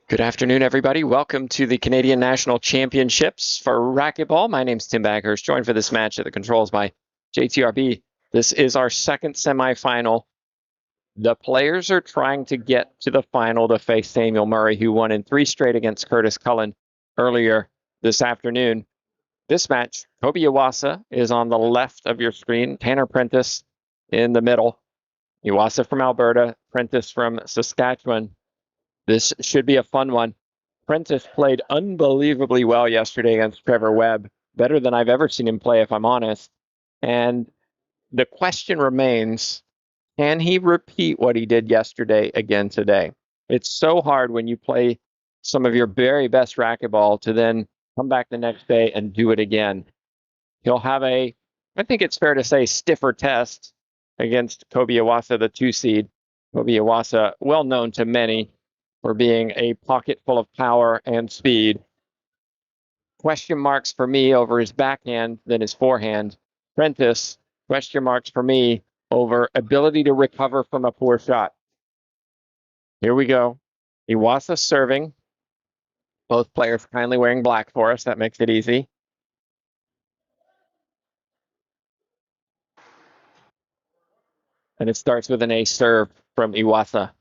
Good afternoon, everybody. Welcome to the Canadian National Championships for racquetball. My name's Tim Baghurst, joined for this match at the controls by JTRB. This is our second semifinal. The players are trying to get to the final to face Samuel Murray, who won in 3 straight against Curtis Cullen earlier this afternoon. This match, Kobe Iwaasa is on the left of your screen, Tanner Prentice in the middle. Iwaasa from Alberta, Prentice from Saskatchewan. This should be a fun one. Prentice played unbelievably well yesterday against Trevor Webb, better than I've ever seen him play, if I'm honest. And the question remains, can he repeat what he did yesterday again today? It's so hard when you play some of your very best racquetball to then come back the next day and do it again. He'll have I think it's fair to say, stiffer test against Kobe Iwaasa, the 2 seed. Kobe Iwaasa, well known to many for being a pocket full of power and speed. Question marks for me over his backhand than his forehand. Prentice, question marks for me over ability to recover from a poor shot. Here we go. Iwaasa serving. Both players kindly wearing black for us. That makes it easy. And it starts with an ace serve from Iwaasa.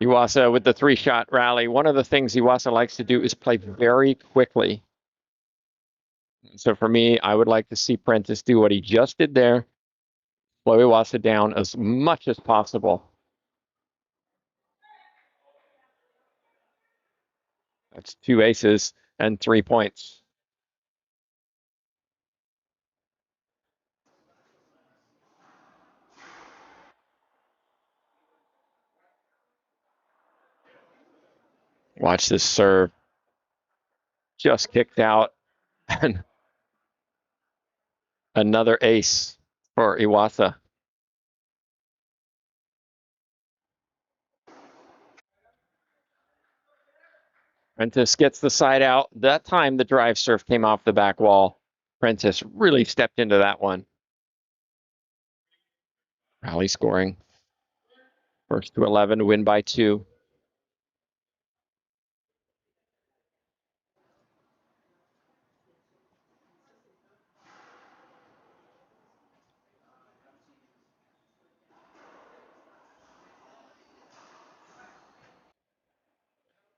Iwaasa with the 3-shot rally. One of the things Iwaasa likes to do is play very quickly. So for me, I would like to see Prentice do what he just did there. Slow Iwaasa down as much as possible. That's 2 aces and 3 points. Watch this serve. Just kicked out. And another ace for Iwaasa. Prentice gets the side out. That time the drive serve came off the back wall. Prentice really stepped into that one. Rally scoring. First to 11, win by 2.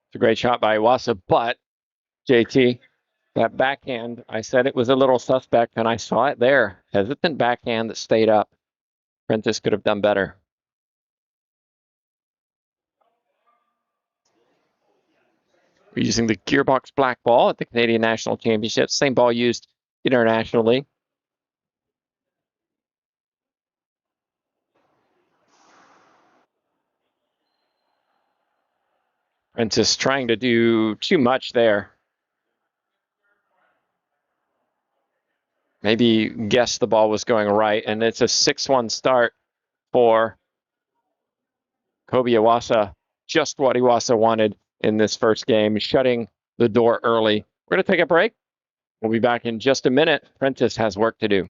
It's a great shot by Iwaasa, but JT, that backhand, I said it was a little suspect, and I saw it there. Hesitant backhand that stayed up. Prentice could have done better. We're using the Gearbox black ball at the Canadian National Championships. Same ball used internationally. Prentice trying to do too much there. Maybe guessed the ball was going right, and it's a 6-1 start for Kobe Iwaasa. Just what Iwaasa wanted in this first game, shutting the door early. We're going to take a break. We'll be back in just a minute. Prentice has work to do.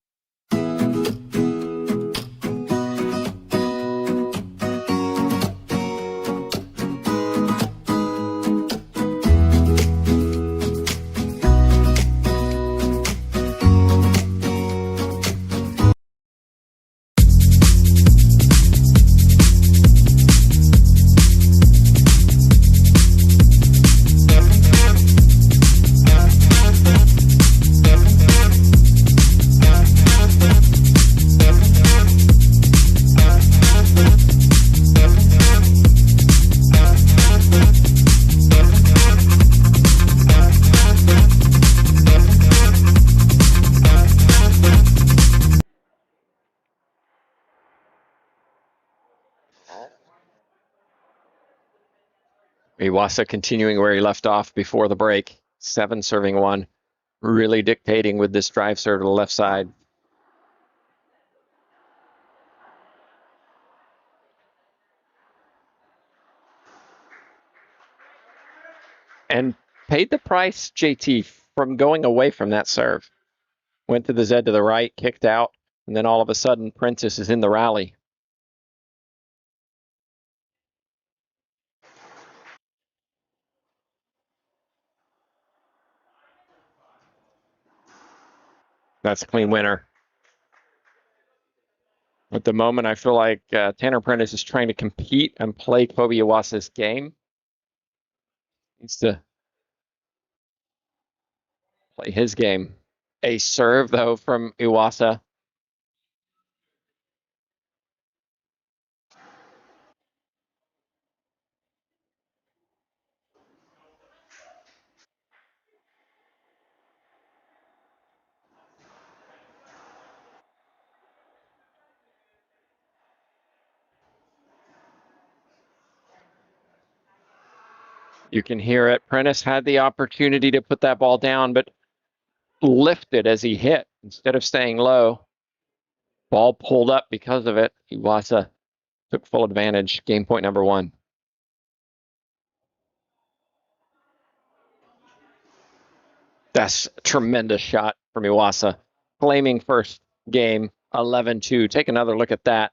Iwaasa continuing where he left off before the break. 7 serving 1. Really dictating with this drive serve to the left side. And paid the price, JT, from going away from that serve. Went to the Z to the right, kicked out, and then all of a sudden, Prentice is in the rally. That's a clean winner. At the moment, I feel like Tanner Prentice is trying to compete and play Kobe Iwaasa's game. Needs to play his game. A serve, though, from Iwaasa. You can hear it. Prentice had the opportunity to put that ball down, but lifted as he hit instead of staying low. Ball pulled up because of it. Iwaasa took full advantage. Game point number 1. That's a tremendous shot from Iwaasa. Claiming first game, 11-2. Take another look at that.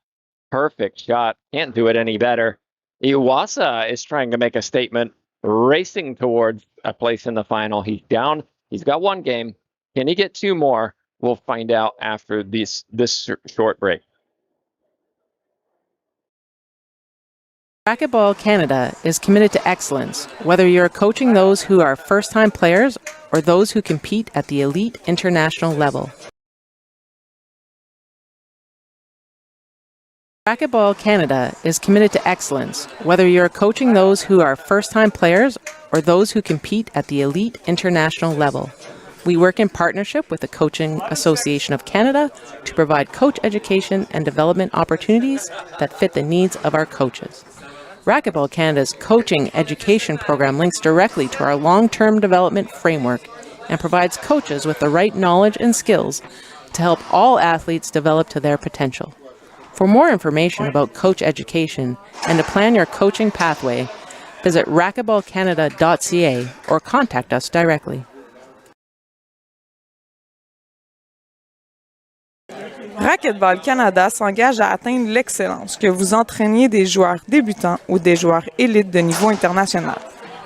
Perfect shot. Can't do it any better. Iwaasa is trying to make a statement, racing towards a place in the final. He's down. He's got 1 game. Can he get 2 more? We'll find out after this short break. Racquetball Canada is committed to excellence, whether you're coaching those who are first-time players or those who compete at the elite international level. Racquetball Canada is committed to excellence, whether you're coaching those who are first-time players or those who compete at the elite international level. We work in partnership with the Coaching Association of Canada to provide coach education and development opportunities that fit the needs of our coaches. Racquetball Canada's coaching education program links directly to our long-term development framework and provides coaches with the right knowledge and skills to help all athletes develop to their potential. For more information about coach education and to plan your coaching pathway, visit racquetballcanada.ca or contact us directly. Racquetball Canada s'engage à atteindre l'excellence, que vous entraîniez des joueurs débutants ou des joueurs élites de niveau international.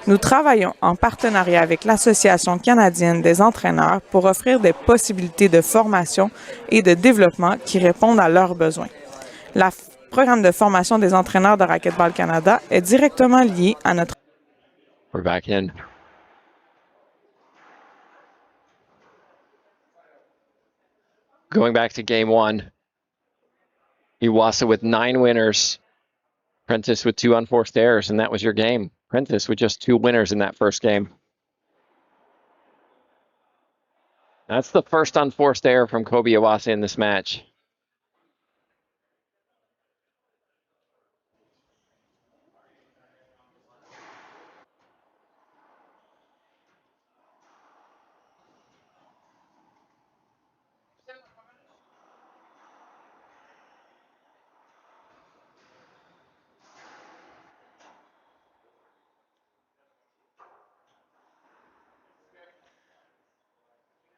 Nous travaillons en partenariat avec l'Association canadienne des entraîneurs pour offrir des possibilités de formation et de développement qui répondent à leurs besoins. Le programme de formation des entraîneurs de Racquetball Canada est directement lié à notre... We're back in. Going back to game 1, Iwaasa with 9 winners, Prentice with 2 unforced errors, and that was your game. Prentice with just 2 winners in that first game. That's the first unforced error from Kobe Iwaasa in this match.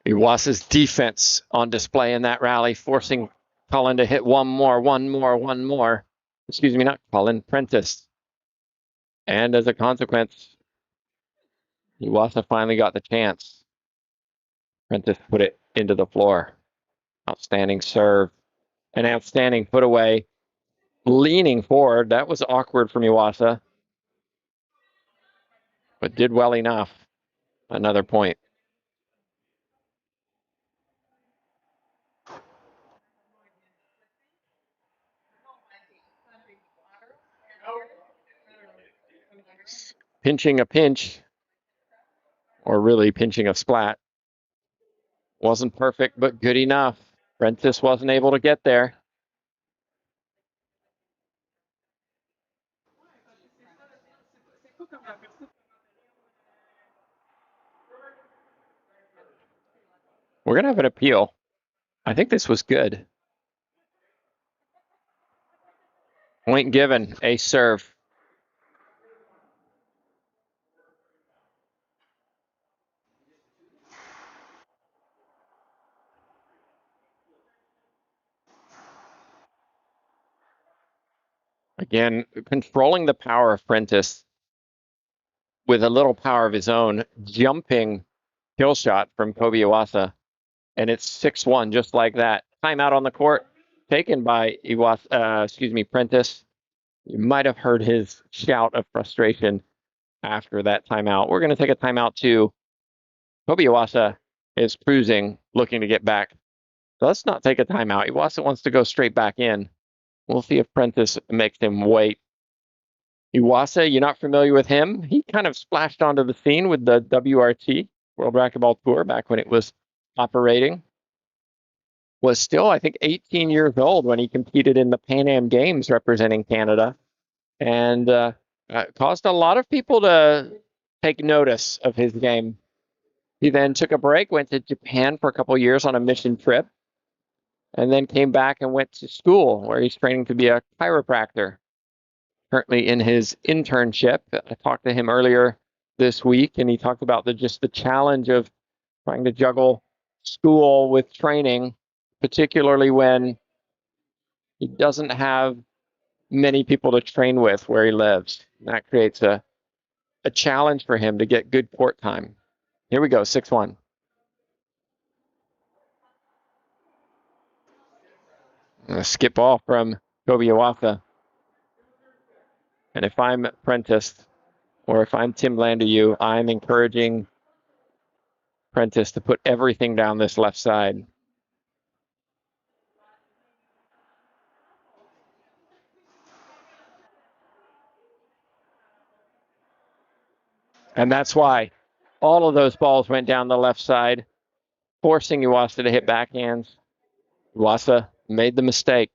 Iwaasa's defense on display in that rally, forcing Cullen to hit one more. Excuse me, not Cullen, Prentice. And as a consequence, Iwaasa finally got the chance. Prentice put it into the floor. Outstanding serve. An outstanding put away. Leaning forward. That was awkward from Iwaasa, but did well enough. Another point. Pinching a pinch, or really pinching a splat. Wasn't perfect, but good enough. Prentice wasn't able to get there. We're going to have an appeal. I think this was good. Point given, a serve. Again, controlling the power of Prentice with a little power of his own, jumping kill shot from Kobe Iwaasa. And it's 6-1, just like that. Timeout on the court, taken by Prentice. You might have heard his shout of frustration after that timeout. We're going to take a timeout too. Kobe Iwaasa is cruising, looking to get back. So let's not take a timeout. Iwaasa wants to go straight back in. We'll see if Prentice makes him wait. Iwaasa, you're not familiar with him. He kind of splashed onto the scene with the WRT, World Racquetball Tour, back when it was operating. Was still, I think, 18 years old when he competed in the Pan Am Games representing Canada, and caused a lot of people to take notice of his game. He then took a break, went to Japan for a couple years on a mission trip, and then came back and went to school where he's training to be a chiropractor. Currently in his internship. I talked to him earlier this week, and he talked about the challenge of trying to juggle school with training, particularly when he doesn't have many people to train with where he lives. And that creates a challenge for him to get good court time. Here we go, 6-1. A skip ball from Kobe Iwaasa. And if I'm Prentice, or if I'm Tim Landau, I'm encouraging Prentice to put everything down this left side. And that's why all of those balls went down the left side, forcing Iwaasa to hit backhands. Iwaasa made the mistake.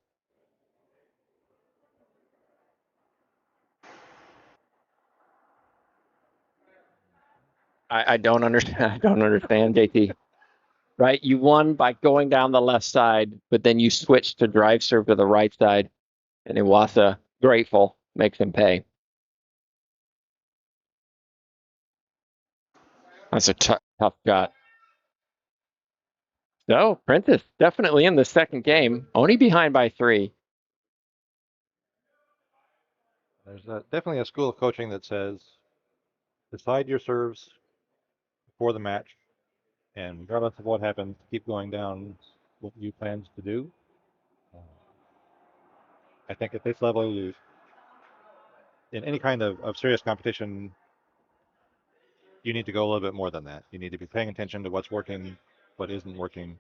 I don't understand. I don't understand, JT. Right? You won by going down the left side, but then you switched to drive serve to the right side, and Iwaasa, grateful, makes him pay. That's a tough shot. So, Prentice definitely in the second game, only behind by 3. There's definitely a school of coaching that says decide your serves before the match, and regardless of what happens, keep going down what you plans to do. I think at this level, in any kind of serious competition, you need to go a little bit more than that. You need to be paying attention to what's working, what isn't working.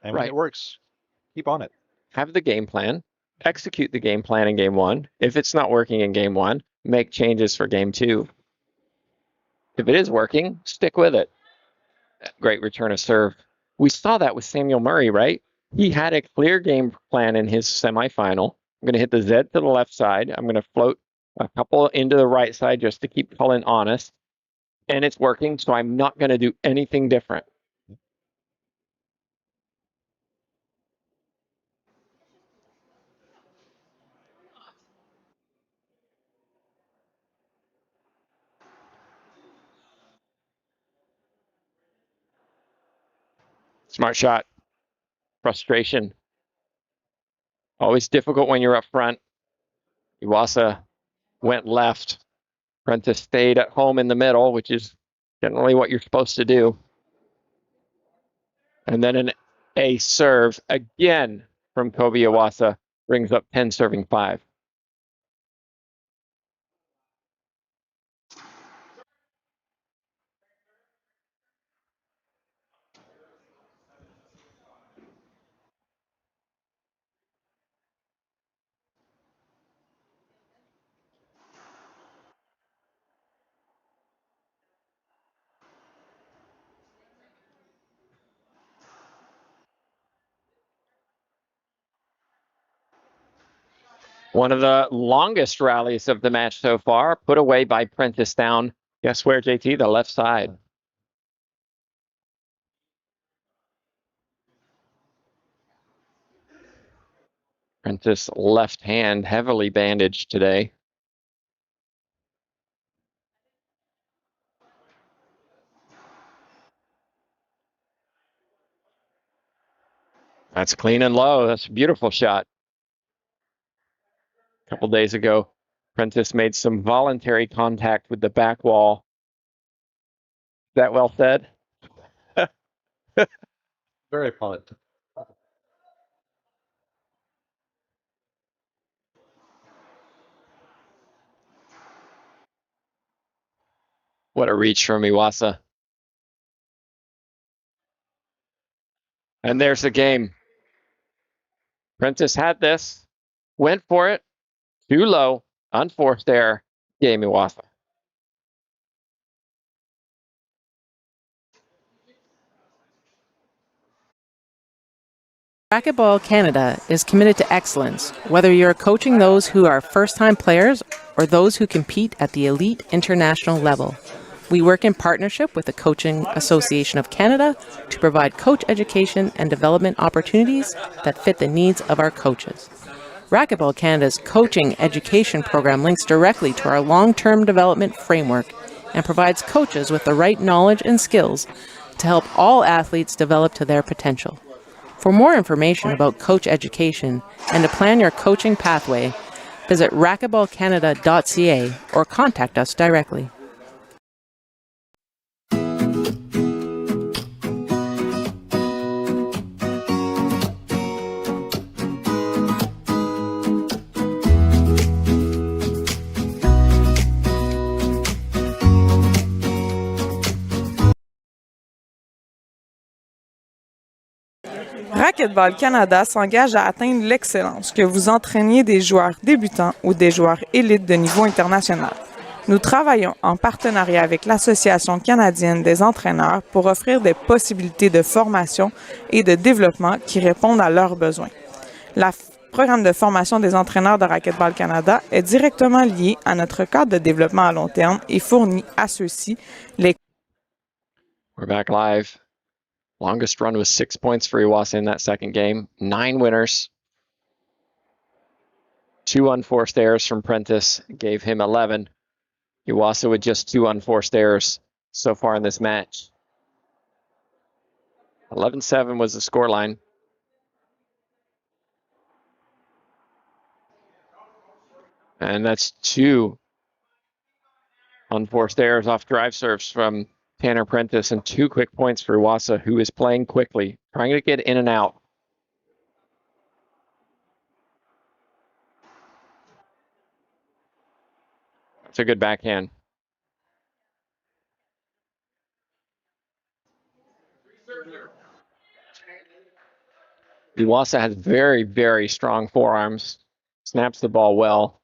And when it works, keep on it. Have the game plan, execute the game plan in game 1. If it's not working in game 1, make changes for game 2. If it is working, stick with it. Great return of serve. We saw that with Samuel Murray, right? He had a clear game plan in his semifinal. I'm going to hit the Z to the left side. I'm going to float a couple into the right side just to keep Cullen honest. And it's working, so I'm not going to do anything different. Smart shot. Frustration. Always difficult when you're up front. Iwaasa went left. Prentice stayed at home in the middle, which is generally what you're supposed to do. And then an ace serve again from Kobe Iwaasa brings up 10 serving 5. One of the longest rallies of the match so far, put away by Prentice down. Guess where, JT? The left side. Prentice left hand heavily bandaged today. That's clean and low. That's a beautiful shot. couple days ago, Prentice made some voluntary contact with the back wall. Is that well said? Very polite. What a reach from Iwaasa. And there's the game. Prentice had this, went for it, too low, unforced error, game Iwaasa. Racquetball Canada is committed to excellence, whether you're coaching those who are first-time players or those who compete at the elite international level. We work in partnership with the Coaching Association of Canada to provide coach education and development opportunities that fit the needs of our coaches. Racquetball Canada's coaching education program links directly to our long-term development framework and provides coaches with the right knowledge and skills to help all athletes develop to their potential. For more information about coach education and to plan your coaching pathway, visit racquetballcanada.ca or contact us directly. Racquetball Canada s'engage à atteindre l'excellence, que vous entraîniez des joueurs débutants ou des joueurs élites de niveau international. Nous travaillons en partenariat avec l'Association canadienne des entraîneurs pour offrir des possibilités de formation et de développement qui répondent à leurs besoins. Le programme de formation des entraîneurs de Racquetball Canada est directement lié à notre cadre de développement à long terme et fournit à ceux-ci les... We're back live. Longest run was 6 points for Iwaasa in that second game. 9 winners. 2 unforced errors from Prentice gave him 11. Iwaasa with just 2 unforced errors so far in this match. 11-7 was the scoreline. And that's 2 unforced errors off drive serves from Tanner Prentice and 2 quick points for Iwaasa, who is playing quickly, trying to get in and out. It's a good backhand. Iwaasa has very, very strong forearms. Snaps the ball well.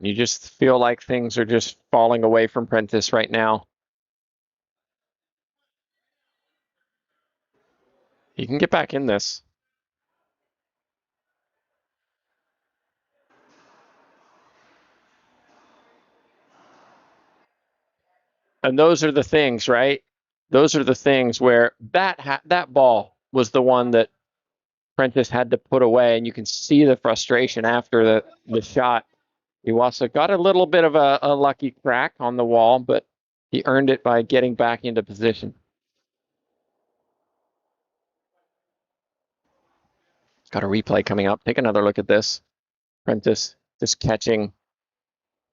You just feel like things are just falling away from Prentice right now. He can get back in this. And those are the things, right? Those are the things where that ball was the one that Prentice had to put away, and you can see the frustration after the shot. Iwaasa got a little bit of a lucky crack on the wall, but he earned it by getting back into position. Got a replay coming up. Take another look at this. Prentice just catching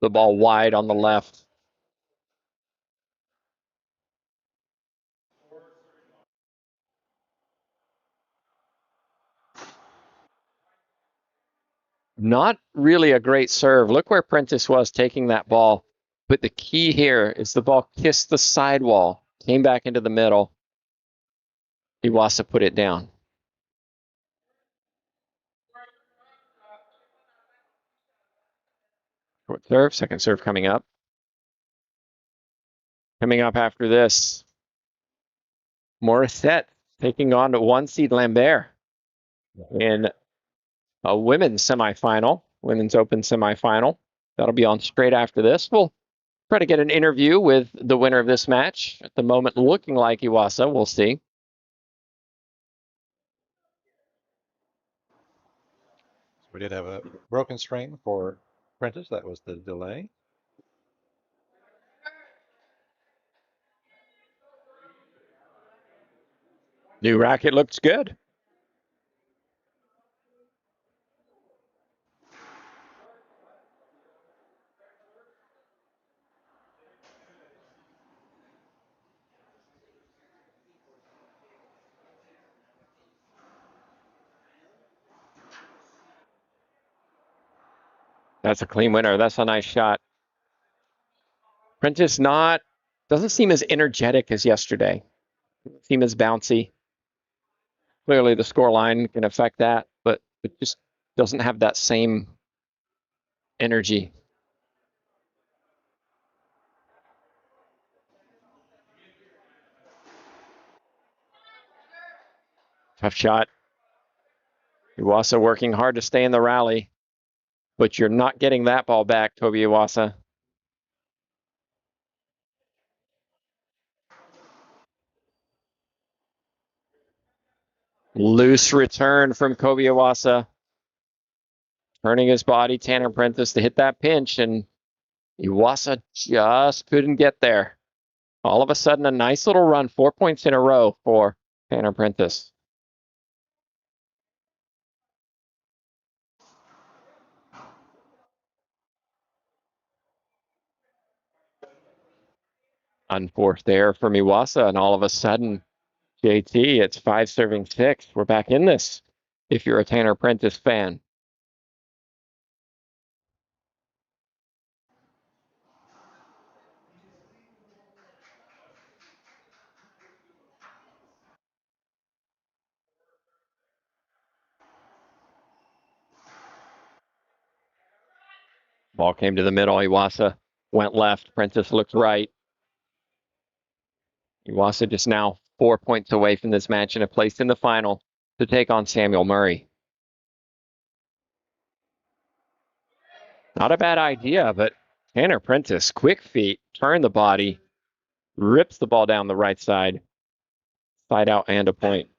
the ball wide on the left. Not really a great serve. Look where Prentice was taking that ball. But the key here is the ball kissed the sidewall, came back into the middle. Iwaasa put it down. Short serve, second serve coming up. Coming up after this, Morissette taking on to 1 seed Lambert in a women's semifinal, women's open semifinal. That'll be on straight after this. We'll Try to get an interview with the winner of this match. At the moment, looking like Iwaasa. We'll see. We did have a broken string for Prentice. That was the delay. New racket looks good. That's a clean winner. That's a nice shot. Prentice doesn't seem as energetic as yesterday. Doesn't seem as bouncy. Clearly the scoreline can affect that, but it just doesn't have that same energy. Tough shot. Iwaasa working hard to stay in the rally, but you're not getting that ball back, Toby Iwaasa. Loose return from Kobe Iwaasa. Turning his body, Tanner Prentice, to hit that pinch, and Iwaasa just couldn't get there. All of a sudden, a nice little run, 4 points in a row for Tanner Prentice. Unforced error from Iwaasa, and all of a sudden, JT, it's 5-6. We're back in this if you're a Tanner Prentice fan. Ball came to the middle. Iwaasa went left. Prentice looked right. Iwaasa just now 4 points away from this match and a place in the final to take on Samuel Murray. Not a bad idea, but Tanner Prentice, quick feet, turn the body, rips the ball down the right side, side out and a point.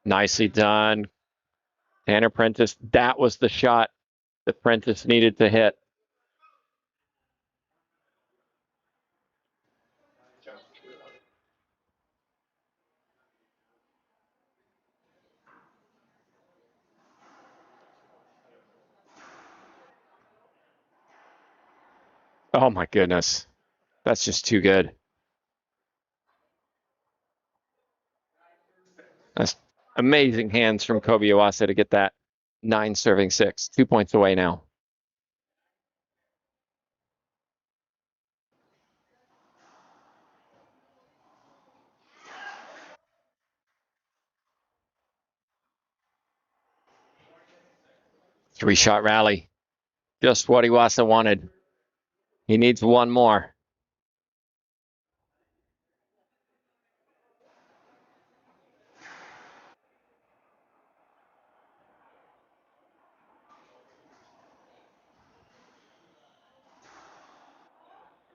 Nicely done. Tanner Prentice, that was the shot that Prentice needed to hit. Oh my goodness. That's just too good. That's amazing hands from Kobe Iwaasa to get that 9-6. 2 points away now. Three-shot rally. Just what Iwaasa wanted. He needs one more.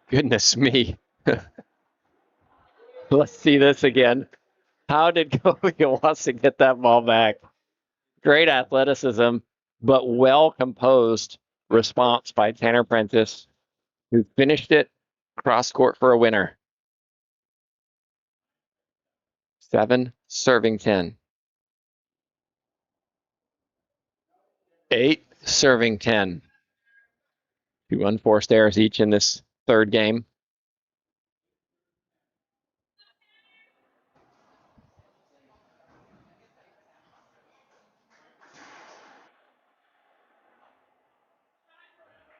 Goodness me. Let's see this again. How did Kobe Iwaasa get that ball back? Great athleticism, but well-composed response by Tanner Prentice, who finished it cross court for a winner. 7-10. 8-10. 2 unforced errors each in this third game.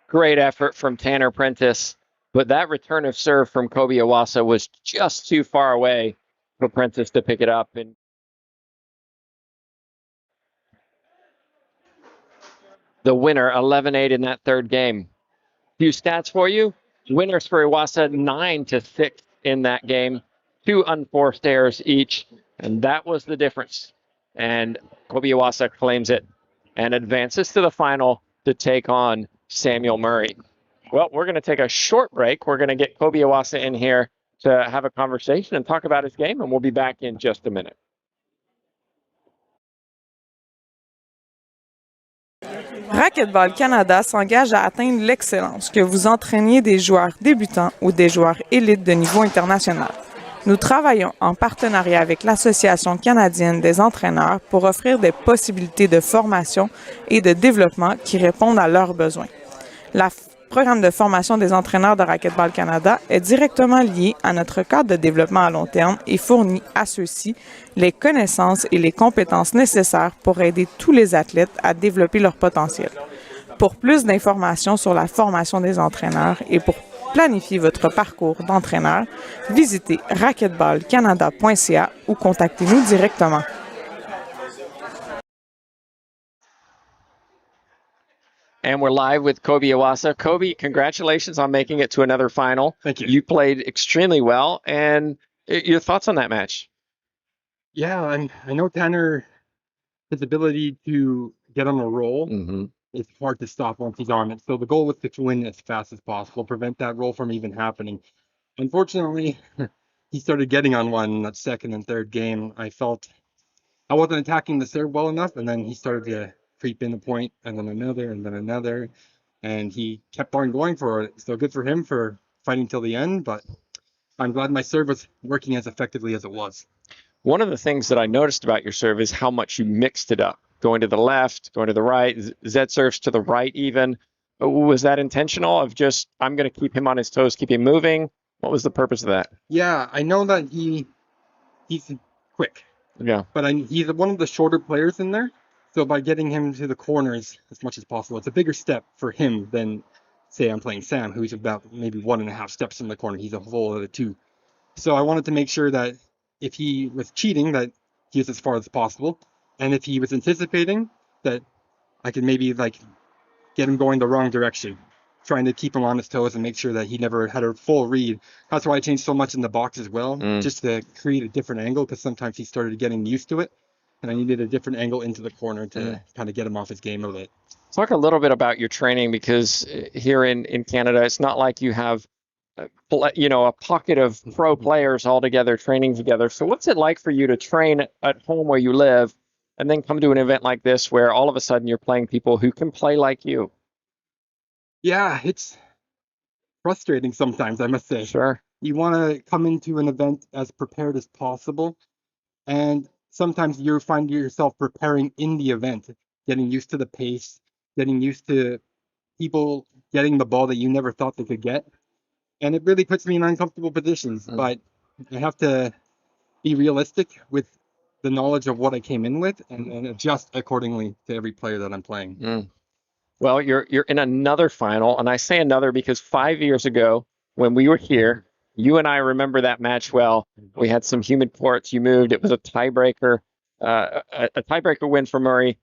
Great effort from Tanner Prentice, but that return of serve from Kobe Iwaasa was just too far away for Prentice to pick it up. And the winner, 11-8 in that third game. Few stats for you. Winners for Iwaasa, 9-6 in that game. 2 unforced errors each, and that was the difference and Kobe Iwaasa claims it and advances to the final to take on Samuel Murray. Well, we're going to take a short break. We're going to get Kobe Iwaasa in here to have a conversation and talk about his game, and we'll be back in just a minute. Racquetball Canada s'engage à atteindre l'excellence, que vous entraîniez des joueurs débutants ou des joueurs élites de niveau international. Nous travaillons en partenariat avec l'Association canadienne des entraîneurs pour offrir des possibilités de formation et de développement qui répondent à leurs besoins. Le programme de formation des entraîneurs de Racquetball Canada est directement lié à notre cadre de développement à long terme et fournit à ceux-ci les connaissances et les compétences nécessaires pour aider tous les athlètes à développer leur potentiel. Pour plus d'informations sur la formation des entraîneurs et pour planifier votre parcours d'entraîneur, visitez racquetballcanada.ca ou contactez-nous directement. And we're live with Kobe Iwaasa. Kobe, congratulations on making it to another final. Thank you. You played extremely well. And your thoughts on that match? Yeah, I know Tanner, his ability to get on a roll, it's hard to stop once he's on it. So the goal was to win as fast as possible, prevent that roll from even happening. Unfortunately, he started getting on one in that second and third game. I felt I wasn't attacking the serve well enough, and then he started to creep in the point, and then another, and he kept on going for it. So good for him for fighting till the end, but I'm glad my serve was working as effectively as it was. One of the things that I noticed about your serve is how much you mixed it up, going to the left, going to the right, Z serves to the right even. Was that intentional of just, I'm going to keep him on his toes, keep him moving? What was the purpose of that? Yeah, I know that he's quick. Yeah. But he's one of the shorter players in there. So by getting him to the corners as much as possible, it's a bigger step for him than, say, I'm playing Sam, who's about maybe 1.5 steps from the corner. He's a whole other 2. So I wanted to make sure that if he was cheating, that he was as far as possible. And if he was anticipating, that I could maybe get him going the wrong direction, trying to keep him on his toes and make sure that he never had a full read. That's why I changed so much in the box as well, just to create a different angle, because sometimes he started getting used to it. And I needed a different angle into the corner to kind of get him off his game a bit. Talk a little bit about your training, because here in Canada, it's not like you have a pocket of pro players all together training together. So what's it like for you to train at home where you live and then come to an event like this where all of a sudden you're playing people who can play like you? Yeah, it's frustrating sometimes, I must say. Sure. You want to come into an event as prepared as possible, and sometimes you find yourself preparing in the event, getting used to the pace, getting used to people getting the ball that you never thought they could get. And it really puts me in uncomfortable positions, but I have to be realistic with the knowledge of what I came in with and adjust accordingly to every player that I'm playing. Well, you're in another final, and I say another because 5 years ago when we were here, you and I remember that match well. We had some humid courts. You moved. It was a tiebreaker, a tiebreaker win for Murray.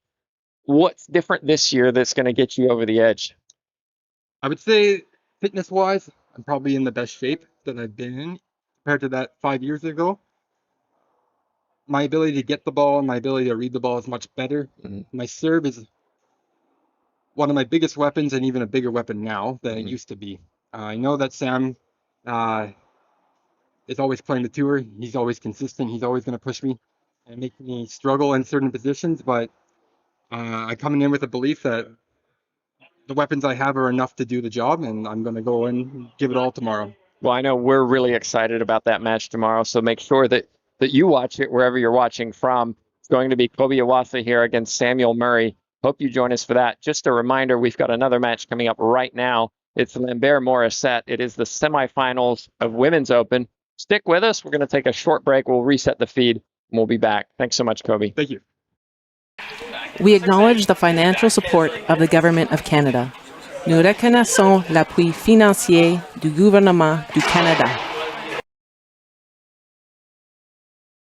What's different this year that's going to get you over the edge? I would say fitness-wise, I'm probably in the best shape that I've been in compared to that 5 years ago. My ability to get the ball and my ability to read the ball is much better. My serve is one of my biggest weapons, and even a bigger weapon now than it used to be. I know that Sam is always playing the tour. He's always consistent. He's always going to push me and make me struggle in certain positions, but I come in with a belief that the weapons I have are enough to do the job, and I'm going to go in and give it all tomorrow. Well, I know we're really excited about that match tomorrow, so make sure that you watch it wherever you're watching from. It's going to be Kobe Iwaasa here against Samuel Murray. Hope you join us for that. Just a reminder, we've got another match coming up right now. It's Lambert Morissette. It is the semifinals of Women's Open. Stick with us. We're going to take a short break. We'll reset the feed, and we'll be back. Thanks so much, Kobe. Thank you. We acknowledge the financial support of the Government of Canada. Nous reconnaissons l'appui financier du gouvernement du Canada.